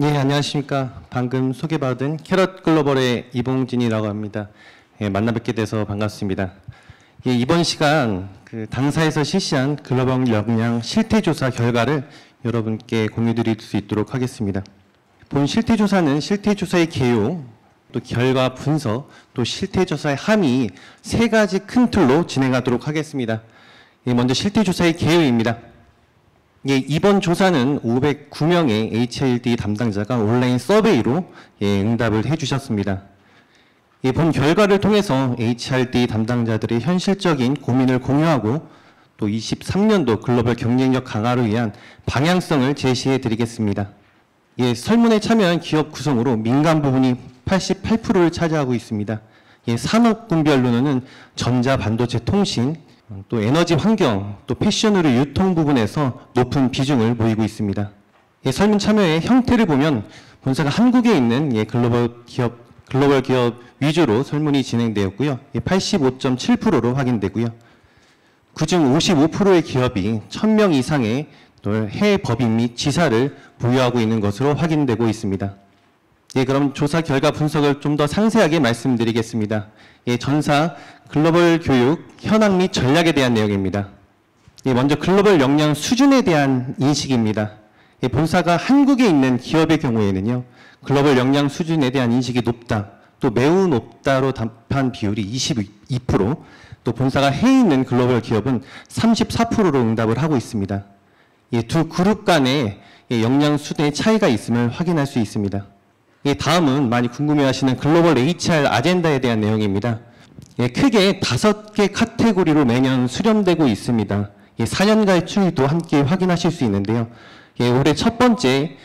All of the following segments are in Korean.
예, 안녕하십니까. 방금 소개받은 캐럿 글로벌의 이봉진이라고 합니다. 예, 만나 뵙게 돼서 반갑습니다. 예, 이번 시간 당사에서 실시한 글로벌 역량 실태조사 결과를 여러분께 공유드릴 수 있도록 하겠습니다. 본 실태조사는 실태조사의 개요, 또 결과 분석, 또 실태조사의 함의 세 가지 큰 틀로 진행하도록 하겠습니다. 예, 먼저 실태조사의 개요입니다. 예, 이번 조사는 509명의 HRD 담당자가 온라인 서베이로 응답을 해주셨습니다. 예, 본 결과를 통해서 HRD 담당자들의 현실적인 고민을 공유하고 또 23년도 글로벌 경쟁력 강화를 위한 방향성을 제시해 드리겠습니다. 예, 설문에 참여한 기업 구성으로 민간 부분이 88%를 차지하고 있습니다. 예, 산업군별로는 전자, 반도체, 통신, 또 에너지 환경, 또 패션으로 유통 부분에서 높은 비중을 보이고 있습니다. 예, 설문 참여의 형태를 보면 본사가 한국에 있는 글로벌 기업 위주로 설문이 진행되었고요. 85.7%로 확인되고요. 그중 55%의 기업이 1000명 이상의 또 해외 법인 및 지사를 보유하고 있는 것으로 확인되고 있습니다. 예, 그럼 조사 결과 분석을 좀 더 상세하게 말씀드리겠습니다. 예, 전사 글로벌 교육 현황 및 전략에 대한 내용입니다. 예, 먼저 글로벌 역량 수준에 대한 인식입니다. 예, 본사가 한국에 있는 기업의 경우에는요, 글로벌 역량 수준에 대한 인식이 높다, 또 매우 높다로 답한 비율이 22%, 또 본사가 해외에 있는 글로벌 기업은 34%로 응답을 하고 있습니다. 예, 두 그룹 간의 역량 수준의 차이가 있음을 확인할 수 있습니다. 예, 다음은 많이 궁금해하시는 글로벌 HR 아젠다에 대한 내용입니다. 예, 크게 5개 카테고리로 매년 수렴되고 있습니다. 예, 4년가의 추이도 함께 확인하실 수 있는데요. 예, 올해 첫 번째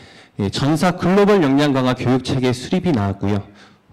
전사 글로벌 역량 강화 교육체계 수립이 나왔고요.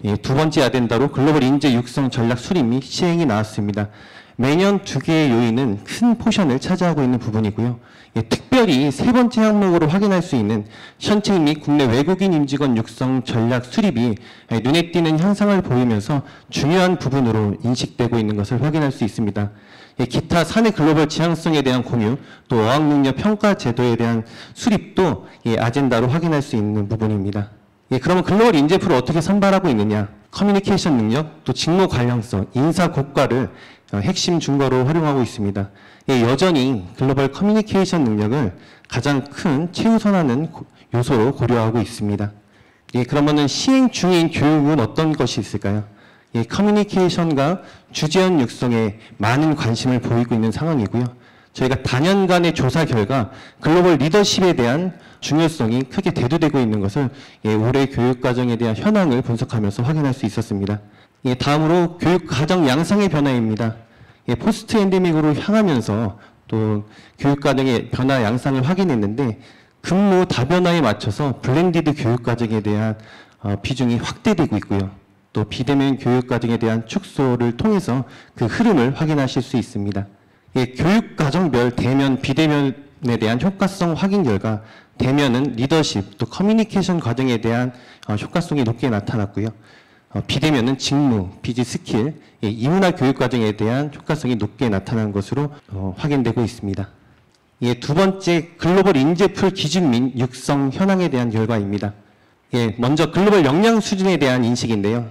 예, 두 번째 아젠다로 글로벌 인재 육성 전략 수립 및 시행이 나왔습니다. 매년 두 개의 요인은 큰 포션을 차지하고 있는 부분이고요. 예, 특별히 세 번째 항목으로 확인할 수 있는 현직 및 국내 외국인 임직원 육성 전략 수립이 눈에 띄는 현상을 보이면서 중요한 부분으로 인식되고 있는 것을 확인할 수 있습니다. 예, 기타 사내 글로벌 지향성에 대한 공유, 또 어학능력 평가 제도에 대한 수립도 아젠다로 확인할 수 있는 부분입니다. 예, 그러면 글로벌 인재풀을 어떻게 선발하고 있느냐? 커뮤니케이션 능력, 또 직무 관련성, 인사 고과를 핵심 증거로 활용하고 있습니다. 예, 여전히 글로벌 커뮤니케이션 능력을 가장 큰 최우선하는 요소로 고려하고 있습니다. 예, 그러면은 시행 중인 교육은 어떤 것이 있을까요? 예, 커뮤니케이션과 주재원 육성에 많은 관심을 보이고 있는 상황이고요. 저희가 다년간의 조사 결과 글로벌 리더십에 대한 중요성이 크게 대두되고 있는 것을 올해 교육 과정에 대한 현황을 분석하면서 확인할 수 있었습니다. 예, 다음으로 교육 과정 양상의 변화입니다. 예, 포스트 엔데믹으로 향하면서 또 교육 과정의 변화 양상을 확인했는데 근무 다변화에 맞춰서 블렌디드 교육 과정에 대한 비중이 확대되고 있고요. 또 비대면 교육 과정에 대한 축소를 통해서 그 흐름을 확인하실 수 있습니다. 예, 교육 과정별 대면, 비대면에 대한 효과성 확인 결과 대면은 리더십, 또 커뮤니케이션 과정에 대한 효과성이 높게 나타났고요. 비대면은 직무, 비지 스킬, 이문화 교육 과정에 대한 효과성이 높게 나타난 것으로 확인되고 있습니다. 예, 두 번째 글로벌 인재풀 기준 및 육성 현황에 대한 결과입니다. 예, 먼저 글로벌 역량 수준에 대한 인식인데요.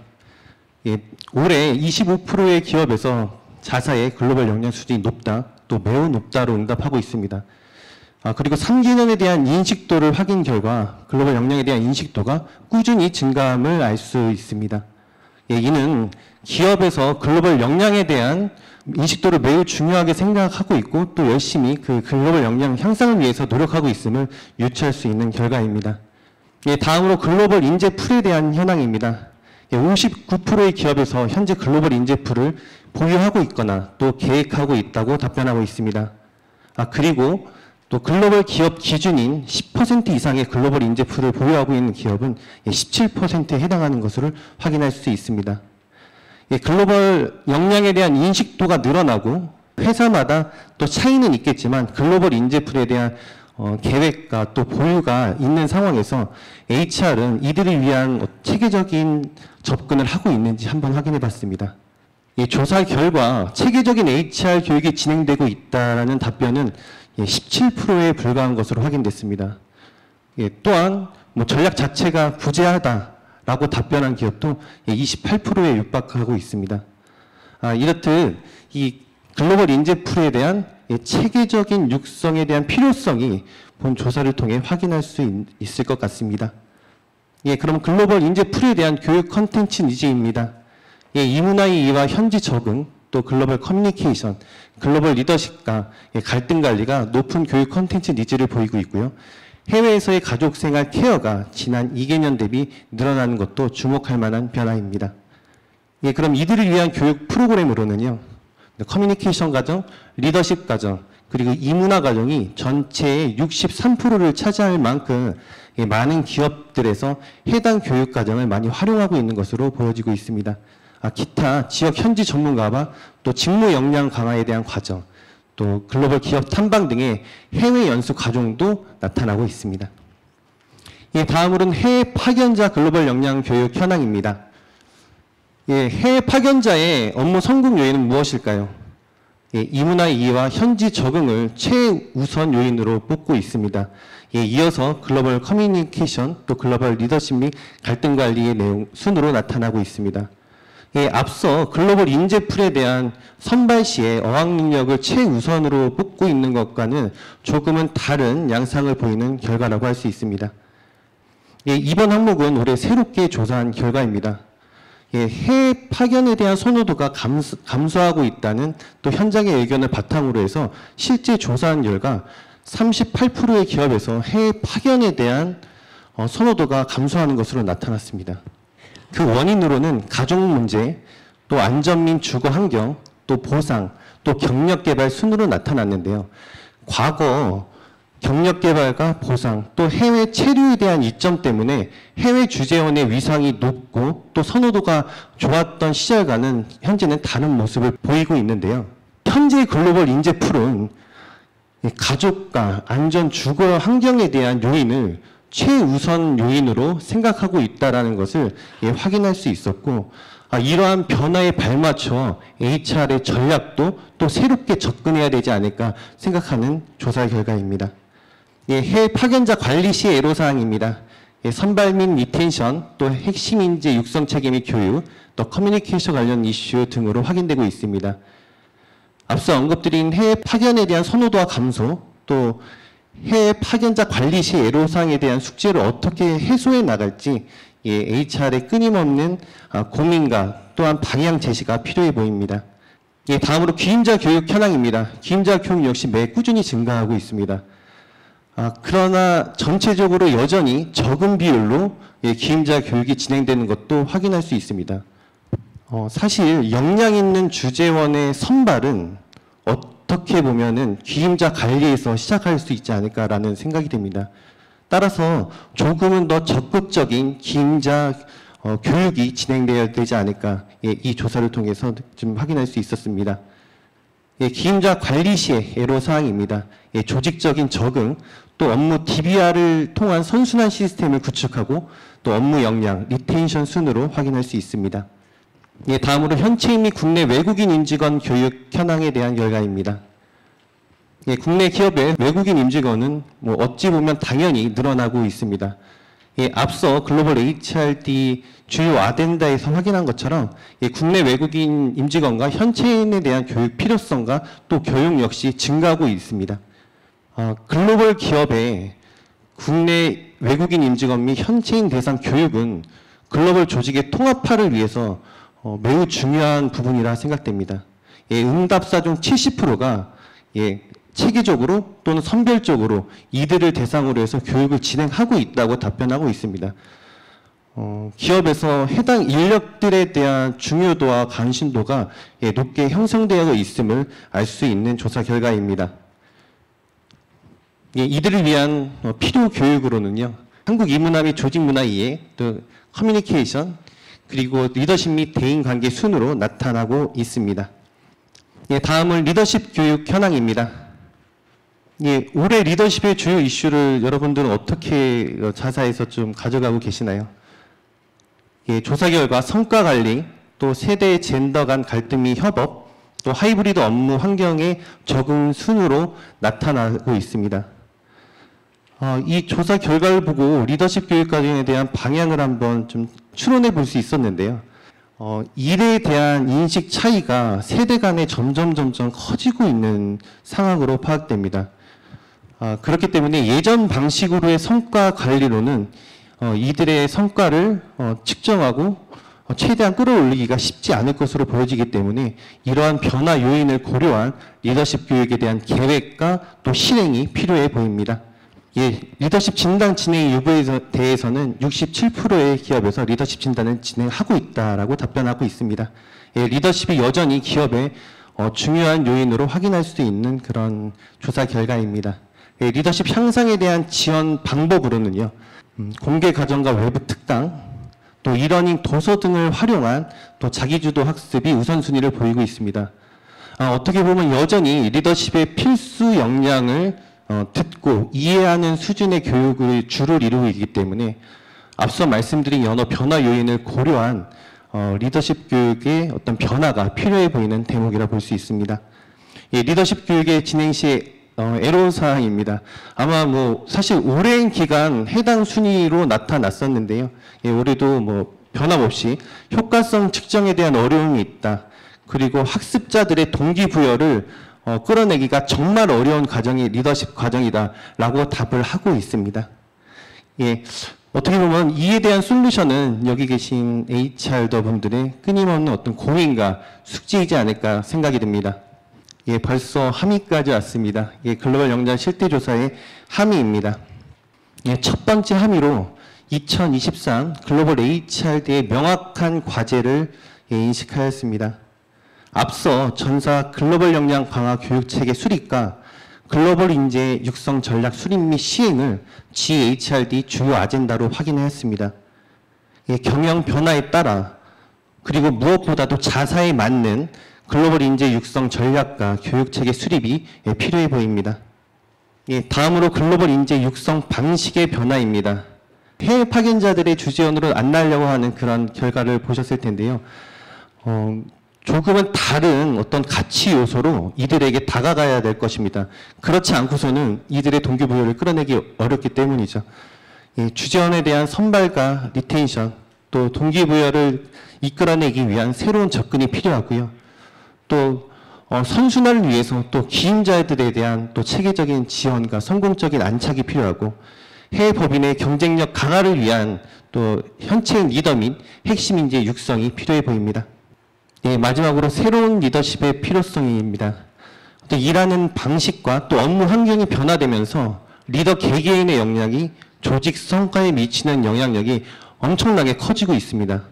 예, 올해 25%의 기업에서 자사의 글로벌 역량 수준이 높다, 또 매우 높다로 응답하고 있습니다. 그리고 3개년에 대한 인식도를 확인 결과 글로벌 역량에 대한 인식도가 꾸준히 증가함을 알 수 있습니다. 예, 이는 기업에서 글로벌 역량에 대한 인식도를 매우 중요하게 생각하고 있고 또 열심히 그 글로벌 역량 향상을 위해서 노력하고 있음을 유추할 수 있는 결과입니다. 예, 다음으로 글로벌 인재풀에 대한 현황입니다. 예, 59%의 기업에서 현재 글로벌 인재풀을 보유하고 있거나 또 계획하고 있다고 답변하고 있습니다. 그리고 또 글로벌 기업 기준인 10% 이상의 글로벌 인재풀을 보유하고 있는 기업은 17%에 해당하는 것으로 확인할 수 있습니다. 예, 글로벌 역량에 대한 인식도가 늘어나고 회사마다 또 차이는 있겠지만 글로벌 인재풀에 대한 계획과 또 보유가 있는 상황에서 HR은 이들을 위한 체계적인 접근을 하고 있는지 한번 확인해 봤습니다. 이 조사 결과 체계적인 HR 교육이 진행되고 있다는 답변은 17%에 불과한 것으로 확인됐습니다. 또한 전략 자체가 부재하다라고 답변한 기업도 28%에 육박하고 있습니다. 이렇듯 이 글로벌 인재풀에 대한 체계적인 육성에 대한 필요성이 본 조사를 통해 확인할 수 있을 것 같습니다. 그럼 글로벌 인재풀에 대한 교육 컨텐츠 니즈입니다. 이문화의 이해와 현지 적응, 또 글로벌 커뮤니케이션, 글로벌 리더십과 갈등 관리가 높은 교육 컨텐츠 니즈를 보이고 있고요. 해외에서의 가족생활 케어가 지난 2개년 대비 늘어나는 것도 주목할 만한 변화입니다. 그럼 이들을 위한 교육 프로그램으로는요, 커뮤니케이션 과정, 리더십 과정, 그리고 이문화 과정이 전체의 63%를 차지할 만큼 많은 기업들에서 해당 교육 과정을 많이 활용하고 있는 것으로 보여지고 있습니다. 기타 지역 현지 전문가와 또 직무 역량 강화에 대한 과정, 또 글로벌 기업 탐방 등의 해외 연수 과정도 나타나고 있습니다. 다음으로는 해외 파견자 글로벌 역량 교육 현황입니다. 해외 파견자의 업무 성공 요인은 무엇일까요? 이문화의 이해와 현지 적응을 최우선 요인으로 뽑고 있습니다. 이어서 글로벌 커뮤니케이션, 또 글로벌 리더십 및 갈등 관리의 내용 순으로 나타나고 있습니다. 앞서 글로벌 인재풀에 대한 선발 시에 어학 능력을 최우선으로 뽑고 있는 것과는 조금은 다른 양상을 보이는 결과라고 할 수 있습니다. 이번 항목은 올해 새롭게 조사한 결과입니다. 해외 파견에 대한 선호도가 감소하고 있다는 또 현장의 의견을 바탕으로 해서 실제 조사한 결과 38%의 기업에서 해외 파견에 대한 선호도가 감소하는 것으로 나타났습니다. 그 원인으로는 가족 문제, 또 안전 및 주거 환경, 또 보상, 또 경력 개발 순으로 나타났는데요. 과거 경력 개발과 보상, 또 해외 체류에 대한 이점 때문에 해외 주재원의 위상이 높고 또 선호도가 좋았던 시절과는 현재는 다른 모습을 보이고 있는데요. 현재 글로벌 인재풀은 가족과 안전 주거 환경에 대한 요인을 최우선 요인으로 생각하고 있다는 것을 확인할 수 있었고, 이러한 변화에 발맞춰 HR의 전략도 또 새롭게 접근해야 되지 않을까 생각하는 조사 결과입니다. 해외 파견자 관리 시 애로사항입니다. 선발 및 리텐션, 또 핵심 인재 육성 체계 및 교육, 또 커뮤니케이션 관련 이슈 등으로 확인되고 있습니다. 앞서 언급드린 해외 파견에 대한 선호도와 감소, 또 해외 파견자 관리 시 애로사항에 대한 숙제를 어떻게 해소해 나갈지 HR의 끊임없는 고민과 또한 방향 제시가 필요해 보입니다. 다음으로 귀임자 교육 현황입니다. 귀임자 교육 역시 매 꾸준히 증가하고 있습니다. 그러나 전체적으로 여전히 적은 비율로 귀임자 교육이 진행되는 것도 확인할 수 있습니다. 사실 역량 있는 주재원의 선발은 어떻게 보면은 귀임자 관리에서 시작할 수 있지 않을까라는 생각이 듭니다. 따라서 조금은 더 적극적인 귀임자 교육이 진행되어야 되지 않을까, 이 조사를 통해서 좀 확인할 수 있었습니다. 귀임자 관리 시의 애로사항입니다. 조직적인 적응, 또 업무 DBR을 통한 선순환 시스템을 구축하고 또 업무 역량, 리텐션 순으로 확인할 수 있습니다. 다음으로 현지인 및 국내 외국인 임직원 교육 현황에 대한 결과입니다. 국내 기업의 외국인 임직원은 어찌 보면 당연히 늘어나고 있습니다. 앞서 글로벌 HRD 주요 아젠다에서 확인한 것처럼 국내 외국인 임직원과 현지인에 대한 교육 필요성과 또 교육 역시 증가하고 있습니다. 글로벌 기업의 국내 외국인 임직원 및 현지인 대상 교육은 글로벌 조직의 통합화를 위해서 매우 중요한 부분이라 생각됩니다. 응답사 중 70%가 체계적으로 또는 선별적으로 이들을 대상으로 해서 교육을 진행하고 있다고 답변하고 있습니다. 기업에서 해당 인력들에 대한 중요도와 관심도가 높게 형성되어 있음을 알 수 있는 조사 결과입니다. 이들을 위한 필요 교육으로는요, 한국 이문화 및 조직 문화 이해, 또 커뮤니케이션, 그리고 리더십 및 대인 관계 순으로 나타나고 있습니다. 다음은 리더십 교육 현황입니다. 올해 리더십의 주요 이슈를 여러분들은 어떻게 자사에서 좀 가져가고 계시나요? 조사 결과 성과 관리, 또 세대 젠더 간 갈등 및 협업, 또 하이브리드 업무 환경의 적응 순으로 나타나고 있습니다. 이 조사 결과를 보고 리더십 교육 과정에 대한 방향을 한번 좀 추론해 볼 수 있었는데요. 일에 대한 인식 차이가 세대 간에 점점 커지고 있는 상황으로 파악됩니다. 그렇기 때문에 예전 방식으로의 성과 관리로는 이들의 성과를 측정하고 최대한 끌어올리기가 쉽지 않을 것으로 보여지기 때문에 이러한 변화 요인을 고려한 리더십 교육에 대한 계획과 또 실행이 필요해 보입니다. 리더십 진단 진행 여부에 대해서는 67%의 기업에서 리더십 진단을 진행하고 있다라고 답변하고 있습니다. 리더십이 여전히 기업의 중요한 요인으로 확인할 수 있는 그런 조사 결과입니다. 리더십 향상에 대한 지원 방법으로는요, 공개 과정과 외부 특강, 또 이러닝 도서 등을 활용한 또 자기주도 학습이 우선순위를 보이고 있습니다. 어떻게 보면 여전히 리더십의 필수 역량을 듣고 이해하는 수준의 교육을 주를 이루고 있기 때문에 앞서 말씀드린 여러 변화 요인을 고려한 리더십 교육의 어떤 변화가 필요해 보이는 대목이라 볼 수 있습니다. 리더십 교육의 진행 시 애로사항입니다. 아마 사실 오랜 기간 해당 순위로 나타났었는데요. 올해도 변함없이 효과성 측정에 대한 어려움이 있다. 그리고 학습자들의 동기부여를 끌어내기가 정말 어려운 과정이 리더십 과정이다라고 답을 하고 있습니다. 어떻게 보면 이에 대한 솔루션은 여기 계신 HR더 분들의 끊임없는 어떤 고민과 숙제이지 않을까 생각이 듭니다. 벌써 함의까지 왔습니다. 글로벌 역량 실태조사의 함의입니다. 첫 번째 함의로 2023 글로벌 HRD의 명확한 과제를 인식하였습니다. 앞서 전사 글로벌 역량 강화 교육체계 수립과 글로벌 인재 육성 전략 수립 및 시행을 GHRD 주요 아젠다로 확인하였습니다. 경영 변화에 따라 그리고 무엇보다도 자사에 맞는 글로벌 인재 육성 전략과 교육체계 수립이 필요해 보입니다. 다음으로 글로벌 인재 육성 방식의 변화입니다. 해외 파견자들의 주재원으로 안 나려고 하는 그런 결과를 보셨을 텐데요. 조금은 다른 어떤 가치 요소로 이들에게 다가가야 될 것입니다. 그렇지 않고서는 이들의 동기부여를 끌어내기 어렵기 때문이죠. 주재원에 대한 선발과 리텐션, 또 동기부여를 이끌어내기 위한 새로운 접근이 필요하고요. 또 선순환을 위해서 또 기임자들에 대한 또 체계적인 지원과 성공적인 안착이 필요하고 해외 법인의 경쟁력 강화를 위한 또 현체 리더 및 핵심 인재 육성이 필요해 보입니다. 마지막으로 새로운 리더십의 필요성입니다. 또 일하는 방식과 또 업무 환경이 변화되면서 리더 개개인의 역량이 조직 성과에 미치는 영향력이 엄청나게 커지고 있습니다.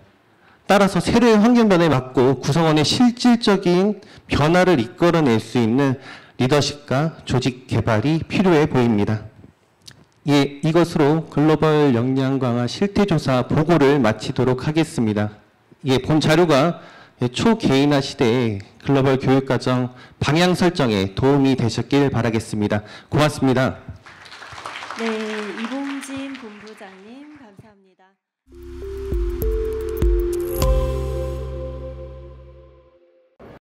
따라서 새로운 환경 변화에 맞고 구성원의 실질적인 변화를 이끌어낼 수 있는 리더십과 조직 개발이 필요해 보입니다. 이것으로 글로벌 역량 강화 실태조사 보고를 마치도록 하겠습니다. 본 자료가 초개인화 시대의 글로벌 교육과정 방향 설정에 도움이 되셨길 바라겠습니다. 고맙습니다. 네, 이봉진 본부장님 감사합니다.